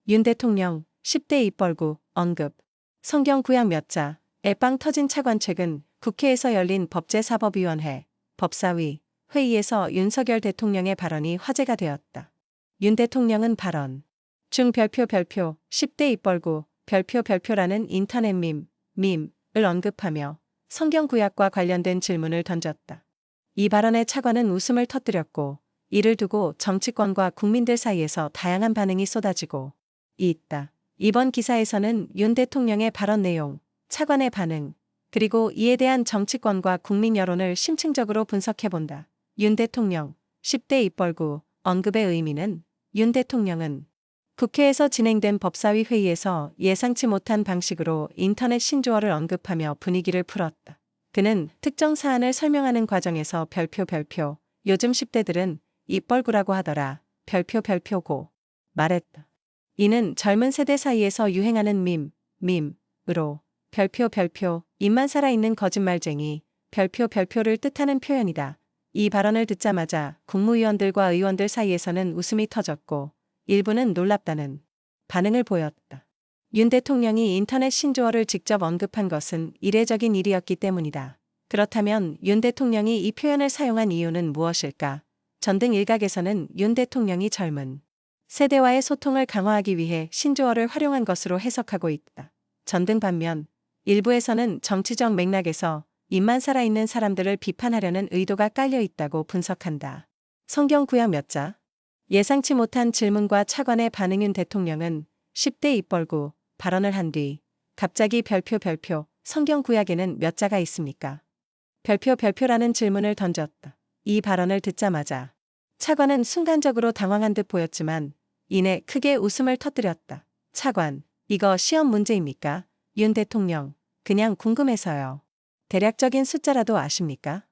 윤 대통령 10대 입벌구 언급. 성경 구약 몇 자, 애빵 터진 차관. 최근 국회에서 열린 법제사법위원회 법사위 회의에서 윤석열 대통령의 발언이 화제가 되었다. 윤 대통령은 발언 중 별표 10대 입벌구 별표라는 인터넷 밈을 언급하며 성경 구약과 관련된 질문을 던졌다. 이 발언에 차관은 웃음을 터뜨렸고 이를 두고 정치권과 국민들 사이에서 다양한 반응이 쏟아지고 있다. 이번 기사에서는 윤 대통령의 발언 내용, 차관의 반응, 그리고 이에 대한 정치권과 국민 여론을 심층적으로 분석해본다. 윤 대통령 10대 입벌구 언급의 의미는 윤 대통령은 국회에서 진행된 법사위 회의에서 예상치 못한 방식으로 인터넷 신조어를 언급하며 분위기를 풀었다. 그는 특정 사안을 설명하는 과정에서 별표 요즘 10대들은 입벌구라고 하더라 별표고 말했다. 이는 젊은 세대 사이에서 유행하는 밈으로 별표 입만 살아있는 거짓말쟁이 별표를 뜻하는 표현이다. 이 발언을 듣자마자 국무위원들과 의원들 사이에서는 웃음이 터졌고 일부는 놀랍다는 반응을 보였다. 윤 대통령이 인터넷 신조어를 직접 언급한 것은 이례적인 일이었기 때문이다. 그렇다면 윤 대통령이 이 표현을 사용한 이유는 무엇일까? 전등 일각에서는 윤 대통령이 젊은 세대와의 소통을 강화하기 위해 신조어를 활용한 것으로 해석하고 있다. 전등 반면 일부에서는 정치적 맥락에서 입만 살아있는 사람들을 비판하려는 의도가 깔려 있다고 분석한다. 성경 구약 몇 자, 예상치 못한 질문과 차관의 반응. 윤 대통령은 10대 입벌구 발언을 한 뒤 갑자기 별표 성경 구약에는 몇 자가 있습니까? 별표라는 질문을 던졌다. 이 발언을 듣자마자 차관은 순간적으로 당황한 듯 보였지만 이내 크게 웃음을 터뜨렸다. 차관, 이거 시험 문제입니까? 윤 대통령, 그냥 궁금해서요. 대략적인 숫자라도 아십니까?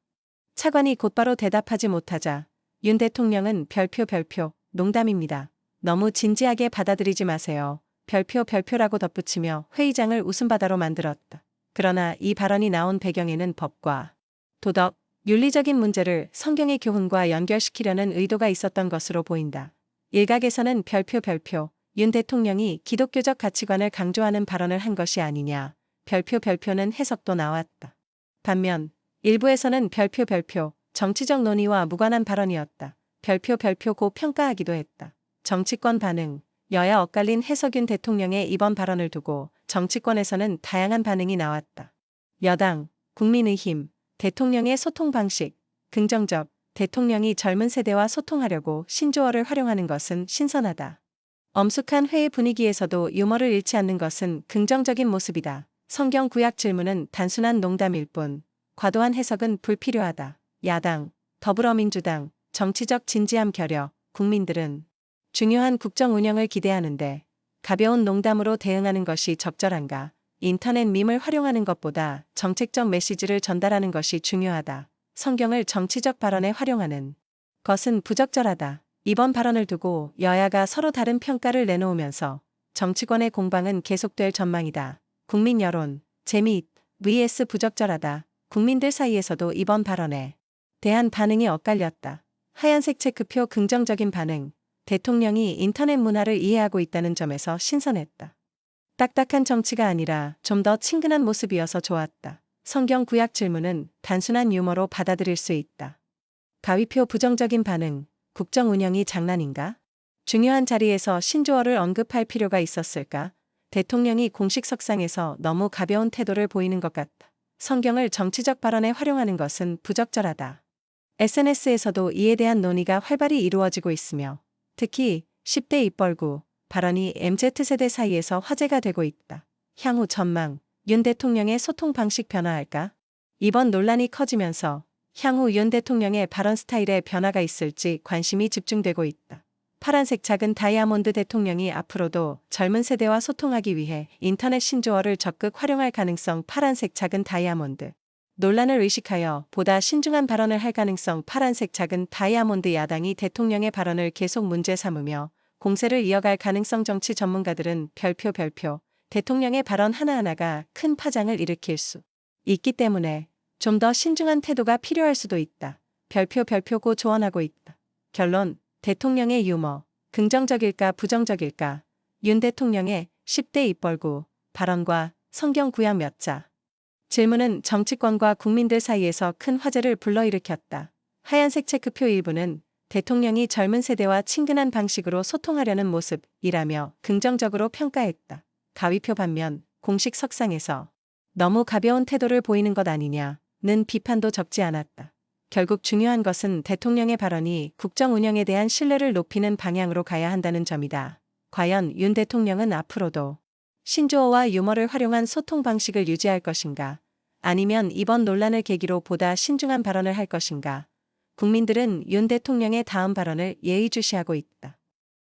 차관이 곧바로 대답하지 못하자 윤 대통령은 별표 농담입니다. 너무 진지하게 받아들이지 마세요. 별표라고 덧붙이며 회의장을 웃음바다로 만들었다. 그러나 이 발언이 나온 배경에는 법과 도덕, 윤리적인 문제를 성경의 교훈과 연결시키려는 의도가 있었던 것으로 보인다. 일각에서는 별표 윤 대통령이 기독교적 가치관을 강조하는 발언을 한 것이 아니냐, 별표는 해석도 나왔다. 반면 일부에서는 별표 정치적 논의와 무관한 발언이었다. 별표고 평가하기도 했다. 정치권 반응, 여야 엇갈린 해석. 윤 대통령의 이번 발언을 두고 정치권에서는 다양한 반응이 나왔다. 여당, 국민의힘, 대통령의 소통 방식, 긍정적, 대통령이 젊은 세대와 소통하려고 신조어를 활용하는 것은 신선하다. 엄숙한 회의 분위기에서도 유머를 잃지 않는 것은 긍정적인 모습이다. 성경 구약 질문은 단순한 농담일 뿐, 과도한 해석은 불필요하다. 야당, 더불어민주당, 정치적 진지함 결여, 국민들은 중요한 국정 운영을 기대하는데 가벼운 농담으로 대응하는 것이 적절한가? 인터넷 밈을 활용하는 것보다 정책적 메시지를 전달하는 것이 중요하다. 성경을 정치적 발언에 활용하는 것은 부적절하다. 이번 발언을 두고 여야가 서로 다른 평가를 내놓으면서 정치권의 공방은 계속될 전망이다. 국민 여론, 재미있, vs 부적절하다. 국민들 사이에서도 이번 발언에 대한 반응이 엇갈렸다. 하얀색 체크표 긍정적인 반응. 대통령이 인터넷 문화를 이해하고 있다는 점에서 신선했다. 딱딱한 정치가 아니라 좀 더 친근한 모습이어서 좋았다. 성경 구약 질문은 단순한 유머로 받아들일 수 있다. 가위표 부정적인 반응. 국정 운영이 장난인가? 중요한 자리에서 신조어를 언급할 필요가 있었을까? 대통령이 공식 석상에서 너무 가벼운 태도를 보이는 것 같다. 성경을 정치적 발언에 활용하는 것은 부적절하다. SNS에서도 이에 대한 논의가 활발히 이루어지고 있으며 특히 10대 입벌구 발언이 MZ세대 사이에서 화제가 되고 있다. 향후 전망, 윤 대통령의 소통 방식 변화할까? 이번 논란이 커지면서 향후 윤 대통령의 발언 스타일에 변화가 있을지 관심이 집중되고 있다. 파란색 작은 다이아몬드. 대통령이 앞으로도 젊은 세대와 소통하기 위해 인터넷 신조어를 적극 활용할 가능성. 파란색 작은 다이아몬드. 논란을 의식하여 보다 신중한 발언을 할 가능성. 파란색 작은 다이아몬드. 야당이 대통령의 발언을 계속 문제 삼으며 공세를 이어갈 가능성. 정치 전문가들은 별표 대통령의 발언 하나하나가 큰 파장을 일으킬 수 있기 때문에 좀 더 신중한 태도가 필요할 수도 있다. 별표고 조언하고 있다. 결론, 대통령의 유머, 긍정적일까 부정적일까? 윤 대통령의 10대 입벌구 발언과 성경 구약 몇 자. 질문은 정치권과 국민들 사이에서 큰 화제를 불러일으켰다. 하얀색 체크표 일부는 대통령이 젊은 세대와 친근한 방식으로 소통하려는 모습이라며 긍정적으로 평가했다. 가위표 반면 공식 석상에서 너무 가벼운 태도를 보이는 것 아니냐는 비판도 적지 않았다. 결국 중요한 것은 대통령의 발언이 국정 운영에 대한 신뢰를 높이는 방향으로 가야 한다는 점이다. 과연 윤 대통령은 앞으로도 신조어와 유머를 활용한 소통 방식을 유지할 것인가? 아니면 이번 논란을 계기로 보다 신중한 발언을 할 것인가? 국민들은 윤 대통령의 다음 발언을 예의주시하고 있다.